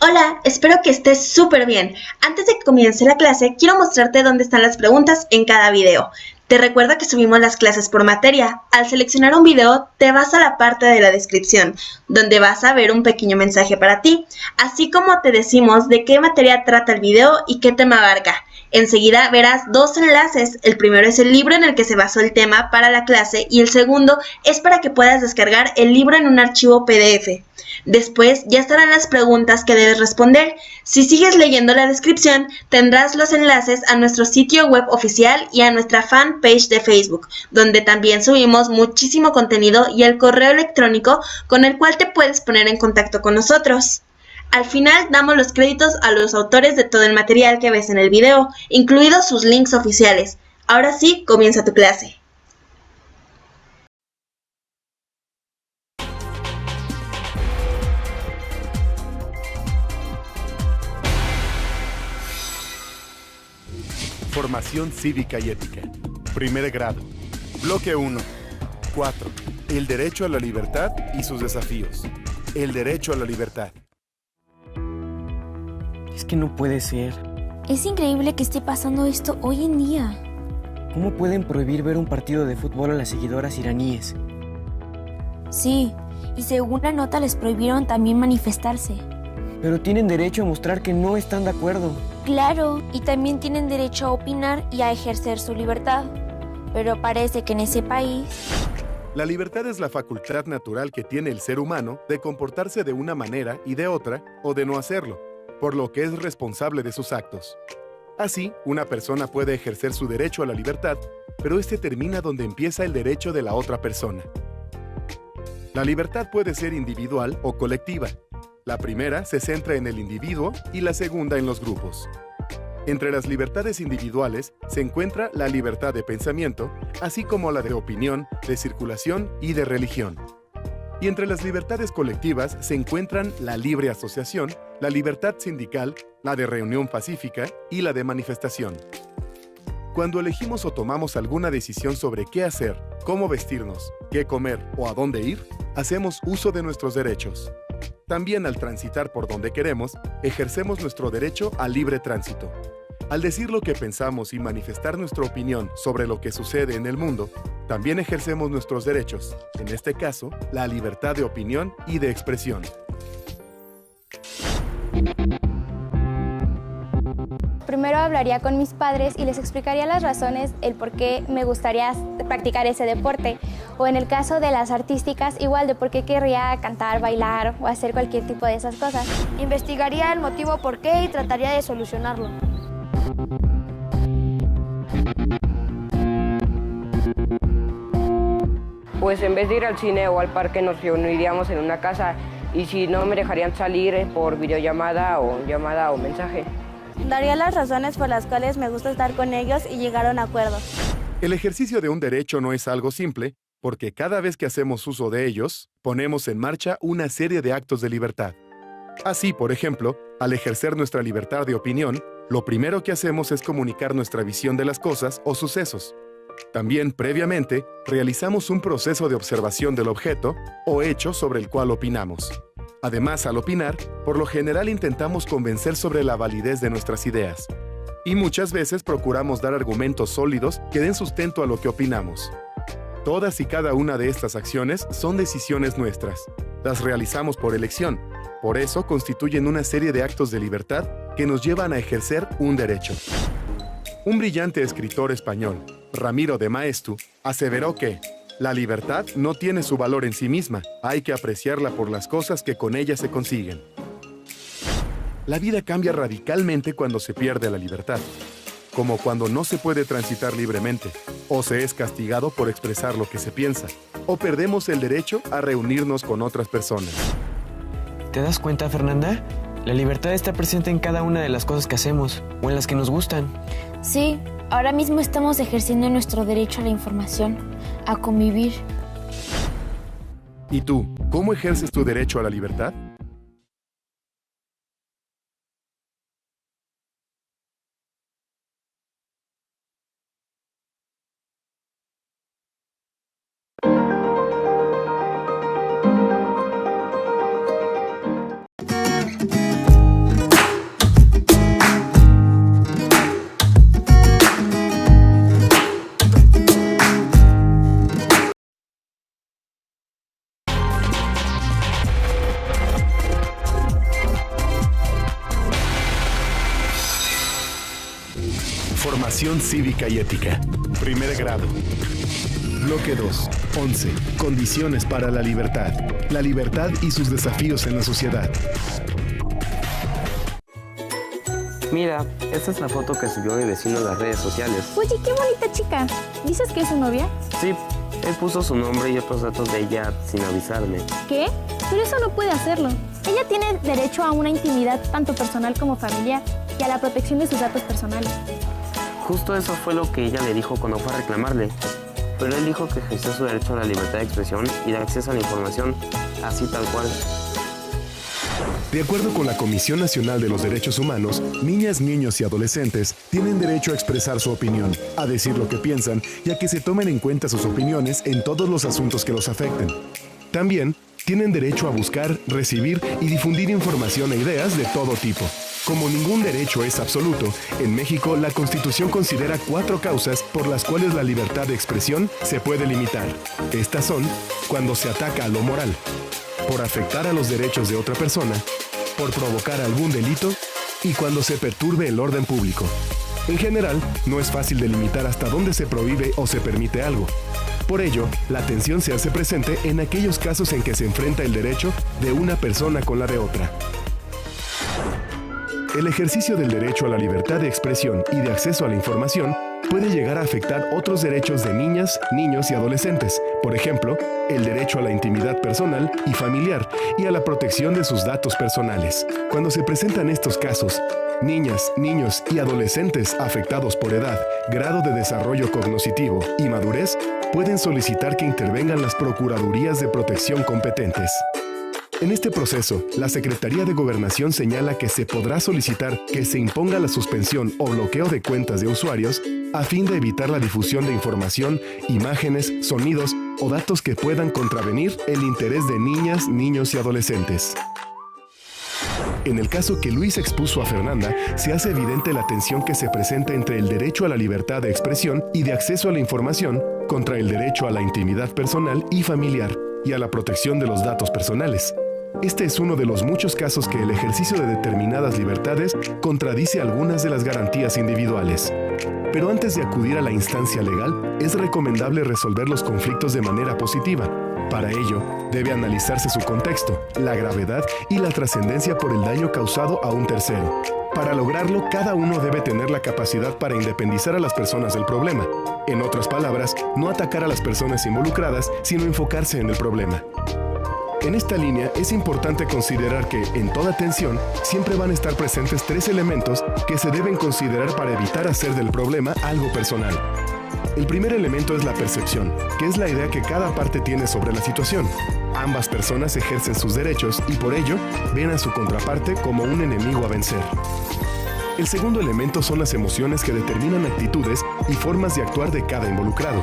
Hola, espero que estés súper bien. Antes de que comience la clase, quiero mostrarte dónde están las preguntas en cada video. Te recuerdo que subimos las clases por materia. Al seleccionar un video, te vas a la parte de la descripción, donde vas a ver un pequeño mensaje para ti, así como te decimos de qué materia trata el video y qué tema abarca. Enseguida verás dos enlaces. El primero es el libro en el que se basó el tema para la clase y el segundo es para que puedas descargar el libro en un archivo PDF. Después ya estarán las preguntas que debes responder. Si sigues leyendo la descripción, tendrás los enlaces a nuestro sitio web oficial y a nuestra fanpage de Facebook, donde también subimos muchísimo contenido, y el correo electrónico con el cual te puedes poner en contacto con nosotros. Al final damos los créditos a los autores de todo el material que ves en el video, incluidos sus links oficiales. Ahora sí, comienza tu clase. Formación cívica y ética. Primer grado. Bloque 1. 4. El derecho a la libertad y sus desafíos. El derecho a la libertad. Es que no puede ser. Es increíble que esté pasando esto hoy en día. ¿Cómo pueden prohibir ver un partido de fútbol a las seguidoras iraníes? Sí, y según la nota les prohibieron también manifestarse. Pero tienen derecho a mostrar que no están de acuerdo. Claro, y también tienen derecho a opinar y a ejercer su libertad. Pero parece que en ese país... La libertad es la facultad natural que tiene el ser humano de comportarse de una manera y de otra, o de no hacerlo, por lo que es responsable de sus actos. Así, una persona puede ejercer su derecho a la libertad, pero este termina donde empieza el derecho de la otra persona. La libertad puede ser individual o colectiva. La primera se centra en el individuo y la segunda en los grupos. Entre las libertades individuales se encuentra la libertad de pensamiento, así como la de opinión, de circulación y de religión. Y entre las libertades colectivas se encuentran la libre asociación, la libertad sindical, la de reunión pacífica y la de manifestación. Cuando elegimos o tomamos alguna decisión sobre qué hacer, cómo vestirnos, qué comer o a dónde ir, hacemos uso de nuestros derechos. También al transitar por donde queremos, ejercemos nuestro derecho al libre tránsito. Al decir lo que pensamos y manifestar nuestra opinión sobre lo que sucede en el mundo, también ejercemos nuestros derechos, en este caso, la libertad de opinión y de expresión. Primero hablaría con mis padres y les explicaría las razones, el por qué me gustaría practicar ese deporte. O en el caso de las artísticas, igual de por qué querría cantar, bailar o hacer cualquier tipo de esas cosas. Investigaría el motivo por qué y trataría de solucionarlo. Pues en vez de ir al cine o al parque nos reuniríamos en una casa, y si no me dejarían salir por videollamada o mensaje. Daría las razones por las cuales me gusta estar con ellos y llegar a un acuerdo. El ejercicio de un derecho no es algo simple, porque cada vez que hacemos uso de ellos, ponemos en marcha una serie de actos de libertad. Así, por ejemplo, al ejercer nuestra libertad de opinión, lo primero que hacemos es comunicar nuestra visión de las cosas o sucesos. También, previamente, realizamos un proceso de observación del objeto o hecho sobre el cual opinamos. Además, al opinar, por lo general intentamos convencer sobre la validez de nuestras ideas. Y muchas veces procuramos dar argumentos sólidos que den sustento a lo que opinamos. Todas y cada una de estas acciones son decisiones nuestras. Las realizamos por elección. Por eso constituyen una serie de actos de libertad que nos llevan a ejercer un derecho. Un brillante escritor español, Ramiro de Maeztu, aseveró que la libertad no tiene su valor en sí misma, hay que apreciarla por las cosas que con ella se consiguen. La vida cambia radicalmente cuando se pierde la libertad, como cuando no se puede transitar libremente, o se es castigado por expresar lo que se piensa, o perdemos el derecho a reunirnos con otras personas. ¿Te das cuenta, Fernanda? La libertad está presente en cada una de las cosas que hacemos, o en las que nos gustan. Sí, ahora mismo estamos ejerciendo nuestro derecho a la información, a convivir. ¿Y tú, cómo ejerces tu derecho a la libertad? Formación cívica y ética. Primer grado. Bloque 2. 11. Condiciones para la libertad. La libertad y sus desafíos en la sociedad. Mira, esta es la foto que subió mi vecino a las redes sociales. Oye, qué bonita chica. ¿Dices que es su novia? Sí, él puso su nombre y otros datos de ella sin avisarme. ¿Qué? Pero eso no puede hacerlo. Ella tiene derecho a una intimidad tanto personal como familiar y a la protección de sus datos personales. Justo eso fue lo que ella le dijo cuando fue a reclamarle. Pero él dijo que ejerció su derecho a la libertad de expresión y de acceso a la información, así tal cual. De acuerdo con la Comisión Nacional de los Derechos Humanos, niñas, niños y adolescentes tienen derecho a expresar su opinión, a decir lo que piensan y a que se tomen en cuenta sus opiniones en todos los asuntos que los afecten. También tienen derecho a buscar, recibir y difundir información e ideas de todo tipo. Como ningún derecho es absoluto, en México la Constitución considera 4 causas por las cuales la libertad de expresión se puede limitar. Estas son cuando se ataca a lo moral, por afectar a los derechos de otra persona, por provocar algún delito y cuando se perturbe el orden público. En general, no es fácil delimitar hasta dónde se prohíbe o se permite algo. Por ello, la tensión se hace presente en aquellos casos en que se enfrenta el derecho de una persona con la de otra. El ejercicio del derecho a la libertad de expresión y de acceso a la información puede llegar a afectar otros derechos de niñas, niños y adolescentes, por ejemplo, el derecho a la intimidad personal y familiar y a la protección de sus datos personales. Cuando se presentan estos casos, niñas, niños y adolescentes afectados por edad, grado de desarrollo cognitivo y madurez pueden solicitar que intervengan las Procuradurías de Protección competentes. En este proceso, la Secretaría de Gobernación señala que se podrá solicitar que se imponga la suspensión o bloqueo de cuentas de usuarios a fin de evitar la difusión de información, imágenes, sonidos o datos que puedan contravenir el interés de niñas, niños y adolescentes. En el caso que Luis expuso a Fernanda, se hace evidente la tensión que se presenta entre el derecho a la libertad de expresión y de acceso a la información contra el derecho a la intimidad personal y familiar y a la protección de los datos personales. Este es uno de los muchos casos que el ejercicio de determinadas libertades contradice algunas de las garantías individuales. Pero antes de acudir a la instancia legal, es recomendable resolver los conflictos de manera positiva. Para ello, debe analizarse su contexto, la gravedad y la trascendencia por el daño causado a un tercero. Para lograrlo, cada uno debe tener la capacidad para independizar a las personas del problema. En otras palabras, no atacar a las personas involucradas, sino enfocarse en el problema. En esta línea es importante considerar que, en toda tensión, siempre van a estar presentes 3 elementos que se deben considerar para evitar hacer del problema algo personal. El primer elemento es la percepción, que es la idea que cada parte tiene sobre la situación. Ambas personas ejercen sus derechos y por ello ven a su contraparte como un enemigo a vencer. El segundo elemento son las emociones que determinan actitudes y formas de actuar de cada involucrado.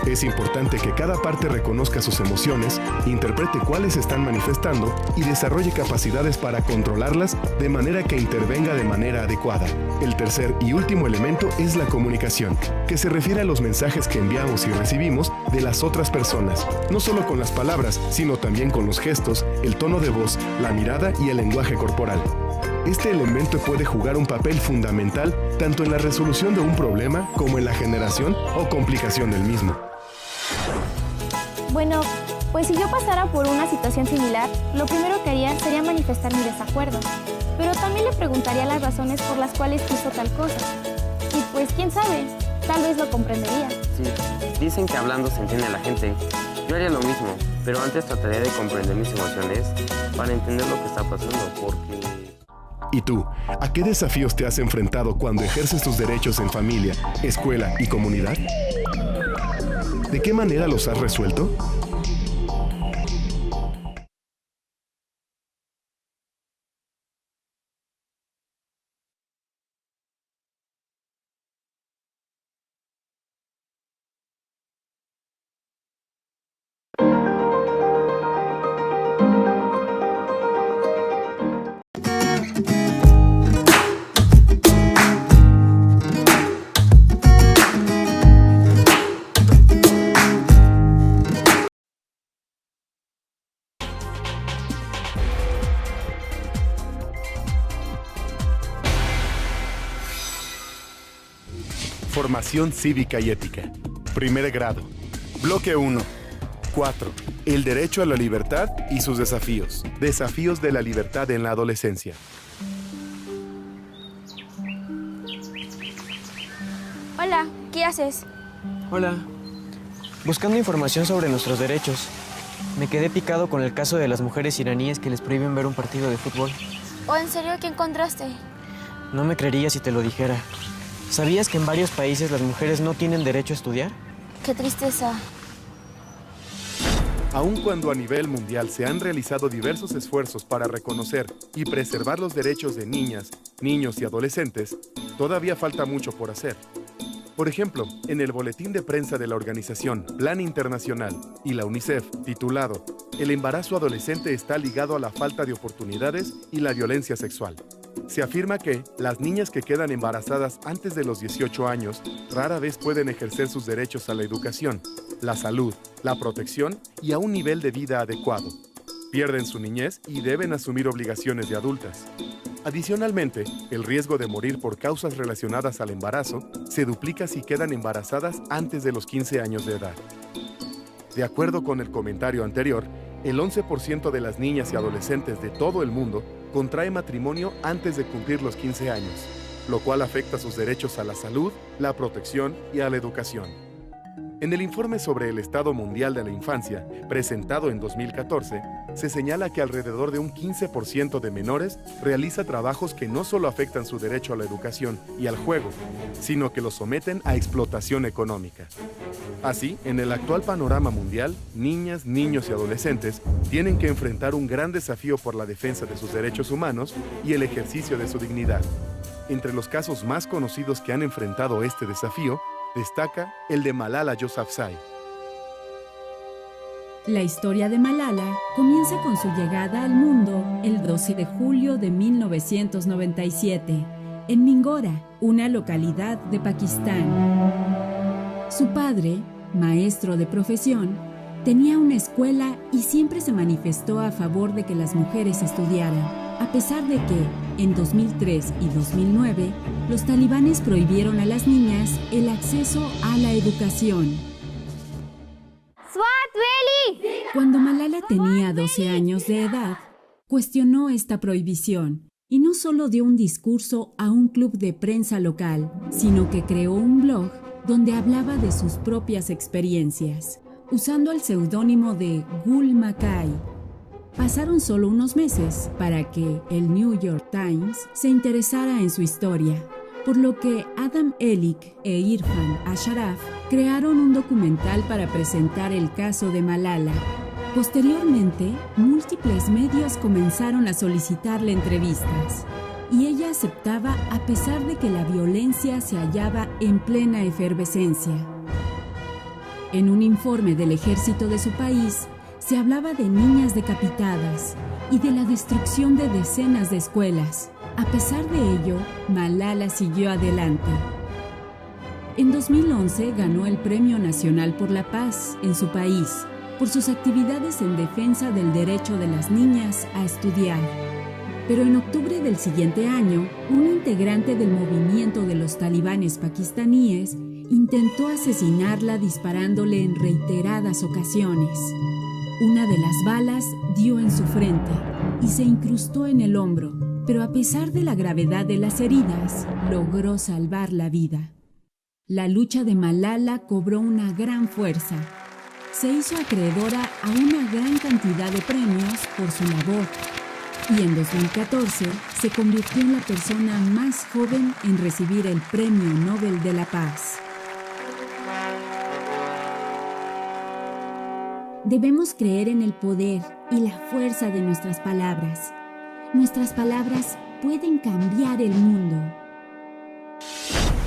Es importante que cada parte reconozca sus emociones, interprete cuáles están manifestando y desarrolle capacidades para controlarlas de manera que intervenga de manera adecuada. El tercer y último elemento es la comunicación, que se refiere a los mensajes que enviamos y recibimos de las otras personas, no solo con las palabras, sino también con los gestos, el tono de voz, la mirada y el lenguaje corporal. Este elemento puede jugar un papel fundamental tanto en la resolución de un problema como en la generación o complicación del mismo. Bueno, pues si yo pasara por una situación similar, lo primero que haría sería manifestar mi desacuerdo, pero también le preguntaría las razones por las cuales hizo tal cosa. Y pues quién sabe, tal vez lo comprendería. Sí, dicen que hablando se entiende a la gente. Yo haría lo mismo, pero antes trataría de comprender mis emociones para entender lo que está pasando, porque... ¿Y tú? ¿A qué desafíos te has enfrentado cuando ejerces tus derechos en familia, escuela y comunidad? ¿De qué manera los has resuelto? Formación cívica y ética. Primer grado. Bloque 1. 4. El derecho a la libertad y sus desafíos. Desafíos de la libertad en la adolescencia. Hola, ¿qué haces? Hola. Buscando información sobre nuestros derechos. Me quedé picado con el caso de las mujeres iraníes que les prohíben ver un partido de fútbol. ¿O en serio qué encontraste? No me creería si te lo dijera. ¿Sabías que en varios países las mujeres no tienen derecho a estudiar? Qué tristeza. Aun cuando a nivel mundial se han realizado diversos esfuerzos para reconocer y preservar los derechos de niñas, niños y adolescentes, todavía falta mucho por hacer. Por ejemplo, en el boletín de prensa de la organización Plan Internacional y la UNICEF, titulado "El embarazo adolescente está ligado a la falta de oportunidades y la violencia sexual", se afirma que las niñas que quedan embarazadas antes de los 18 años rara vez pueden ejercer sus derechos a la educación, la salud, la protección y a un nivel de vida adecuado. Pierden su niñez y deben asumir obligaciones de adultas. Adicionalmente, el riesgo de morir por causas relacionadas al embarazo se duplica si quedan embarazadas antes de los 15 años de edad. De acuerdo con el comentario anterior, el 11% de las niñas y adolescentes de todo el mundo contrae matrimonio antes de cumplir los 15 años, lo cual afecta sus derechos a la salud, la protección y a la educación. En el informe sobre el Estado Mundial de la Infancia, presentado en 2014, se señala que alrededor de un 15% de menores realiza trabajos que no solo afectan su derecho a la educación y al juego, sino que los someten a explotación económica. Así, en el actual panorama mundial, niñas, niños y adolescentes tienen que enfrentar un gran desafío por la defensa de sus derechos humanos y el ejercicio de su dignidad. Entre los casos más conocidos que han enfrentado este desafío, destaca el de Malala Yousafzai. La historia de Malala comienza con su llegada al mundo el 12 de julio de 1997, en Mingora, una localidad de Pakistán. Su padre, maestro de profesión, tenía una escuela y siempre se manifestó a favor de que las mujeres estudiaran, a pesar de que, en 2003 y 2009, los talibanes prohibieron a las niñas el acceso a la educación. Cuando Malala tenía 12 años de edad, cuestionó esta prohibición y no solo dio un discurso a un club de prensa local, sino que creó un blog donde hablaba de sus propias experiencias, usando el seudónimo de Gul Makai. Pasaron solo unos meses para que el New York Times se interesara en su historia, por lo que Adam Elik e Irfan Ashraf crearon un documental para presentar el caso de Malala. Posteriormente, múltiples medios comenzaron a solicitarle entrevistas, y ella aceptaba a pesar de que la violencia se hallaba en plena efervescencia. En un informe del ejército de su país, se hablaba de niñas decapitadas y de la destrucción de decenas de escuelas. A pesar de ello, Malala siguió adelante. En 2011 ganó el Premio Nacional por la Paz en su país por sus actividades en defensa del derecho de las niñas a estudiar. Pero en octubre del siguiente año, un integrante del movimiento de los talibanes pakistaníes intentó asesinarla disparándole en reiteradas ocasiones. Una de las balas dio en su frente y se incrustó en el hombro, pero a pesar de la gravedad de las heridas, logró salvar la vida. La lucha de Malala cobró una gran fuerza. Se hizo acreedora a una gran cantidad de premios por su labor, y en 2014 se convirtió en la persona más joven en recibir el Premio Nobel de la Paz. Debemos creer en el poder y la fuerza de nuestras palabras. Nuestras palabras pueden cambiar el mundo.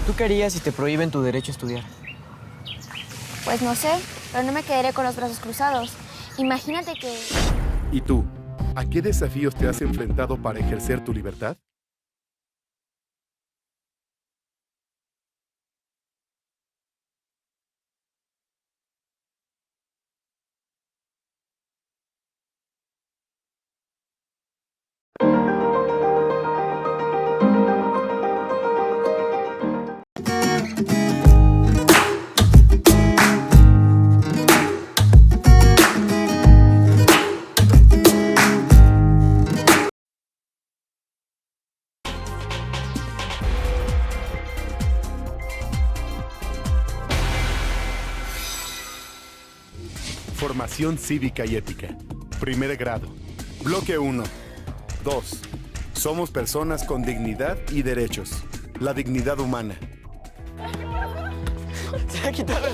¿Tú qué harías si te prohíben tu derecho a estudiar? Pues no sé, pero no me quedaré con los brazos cruzados. Imagínate que... ¿Y tú? ¿A qué desafíos te has enfrentado para ejercer tu libertad? Formación cívica y ética. Primer grado. Bloque 1. 2. Somos personas con dignidad y derechos. La dignidad humana. Se ha quitado el...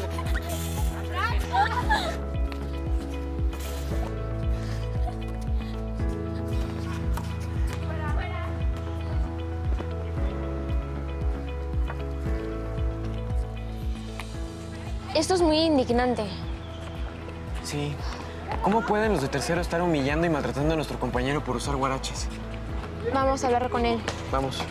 Esto es muy indignante. Sí. ¿Cómo pueden los de tercero estar humillando y maltratando a nuestro compañero por usar guaraches? Vamos a hablar con él. Vamos.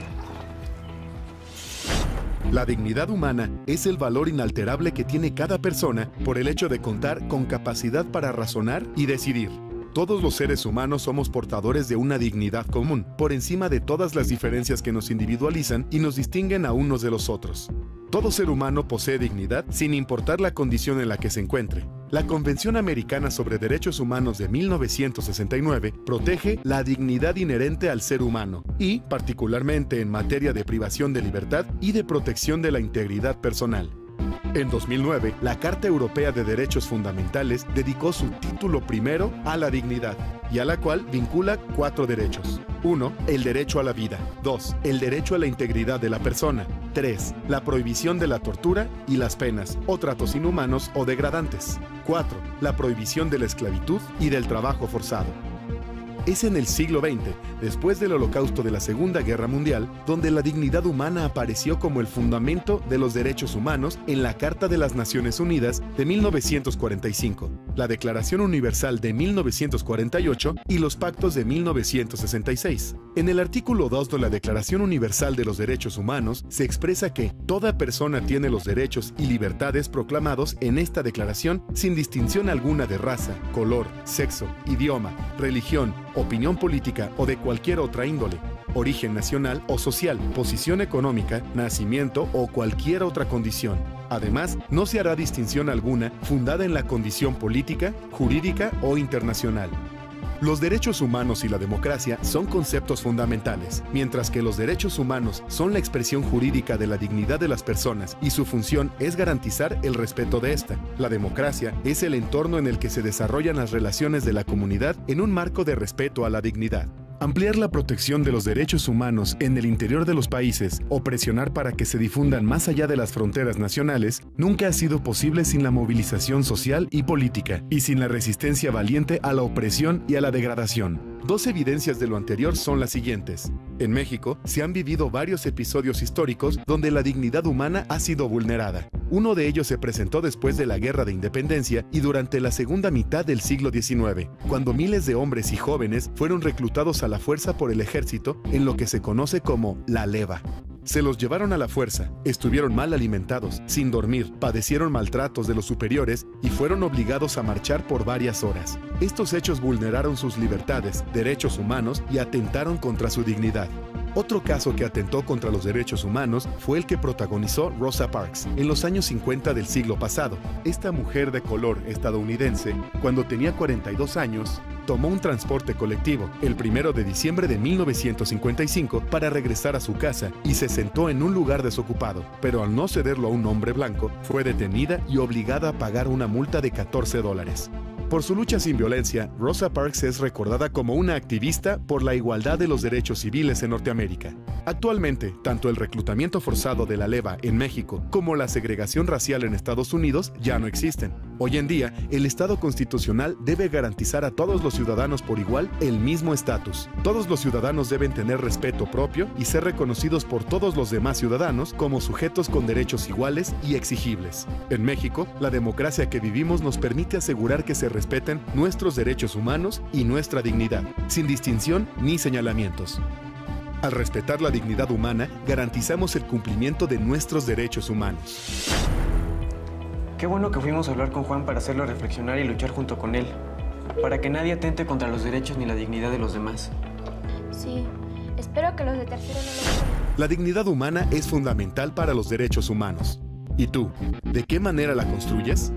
La dignidad humana es el valor inalterable que tiene cada persona por el hecho de contar con capacidad para razonar y decidir. Todos los seres humanos somos portadores de una dignidad común, por encima de todas las diferencias que nos individualizan y nos distinguen a unos de los otros. Todo ser humano posee dignidad sin importar la condición en la que se encuentre. La Convención Americana sobre Derechos Humanos de 1969 protege la dignidad inherente al ser humano y, particularmente en materia de privación de libertad y de protección de la integridad personal. En 2009, la Carta Europea de Derechos Fundamentales dedicó su título primero a la dignidad, y a la cual vincula 4 derechos. 1. El derecho a la vida. 2. El derecho a la integridad de la persona. 3. La prohibición de la tortura y las penas o tratos inhumanos o degradantes. 4. La prohibición de la esclavitud y del trabajo forzado. Es en el siglo XX, después del Holocausto de la Segunda Guerra Mundial, donde la dignidad humana apareció como el fundamento de los derechos humanos en la Carta de las Naciones Unidas de 1945, la Declaración Universal de 1948 y los Pactos de 1966. En el artículo 2 de la Declaración Universal de los Derechos Humanos se expresa que toda persona tiene los derechos y libertades proclamados en esta declaración sin distinción alguna de raza, color, sexo, idioma, religión, opinión política o de cualquier otra índole, origen nacional o social, posición económica, nacimiento o cualquier otra condición. Además, no se hará distinción alguna fundada en la condición política, jurídica o internacional. Los derechos humanos y la democracia son conceptos fundamentales, mientras que los derechos humanos son la expresión jurídica de la dignidad de las personas y su función es garantizar el respeto de esta. La democracia es el entorno en el que se desarrollan las relaciones de la comunidad en un marco de respeto a la dignidad. Ampliar la protección de los derechos humanos en el interior de los países o presionar para que se difundan más allá de las fronteras nacionales nunca ha sido posible sin la movilización social y política y sin la resistencia valiente a la opresión y a la degradación. 2 evidencias de lo anterior son las siguientes. En México se han vivido varios episodios históricos donde la dignidad humana ha sido vulnerada. Uno de ellos se presentó después de la Guerra de Independencia y durante la segunda mitad del siglo XIX, cuando miles de hombres y jóvenes fueron reclutados a la fuerza por el ejército en lo que se conoce como la leva. Se los llevaron a la fuerza, estuvieron mal alimentados, sin dormir, padecieron maltratos de los superiores y fueron obligados a marchar por varias horas. Estos hechos vulneraron sus libertades, derechos humanos y atentaron contra su dignidad. Otro caso que atentó contra los derechos humanos fue el que protagonizó Rosa Parks en los años 50 del siglo pasado. Esta mujer de color estadounidense, cuando tenía 42 años, tomó un transporte colectivo el 1 de diciembre de 1955 para regresar a su casa y se sentó en un lugar desocupado, pero al no cederlo a un hombre blanco, fue detenida y obligada a pagar una multa de $14. Por su lucha sin violencia, Rosa Parks es recordada como una activista por la igualdad de los derechos civiles en Norteamérica. Actualmente, tanto el reclutamiento forzado de la leva en México como la segregación racial en Estados Unidos ya no existen. Hoy en día, el Estado constitucional debe garantizar a todos los ciudadanos por igual el mismo estatus. Todos los ciudadanos deben tener respeto propio y ser reconocidos por todos los demás ciudadanos como sujetos con derechos iguales y exigibles. En México, la democracia que vivimos nos permite asegurar que se respeten nuestros derechos humanos y nuestra dignidad, sin distinción ni señalamientos. Al respetar la dignidad humana, garantizamos el cumplimiento de nuestros derechos humanos. Qué bueno que fuimos a hablar con Juan para hacerlo reflexionar y luchar junto con él, para que nadie atente contra los derechos ni la dignidad de los demás. Sí, espero que los de tercero no lo vean. La dignidad humana es fundamental para los derechos humanos. ¿Y tú, de qué manera la construyes?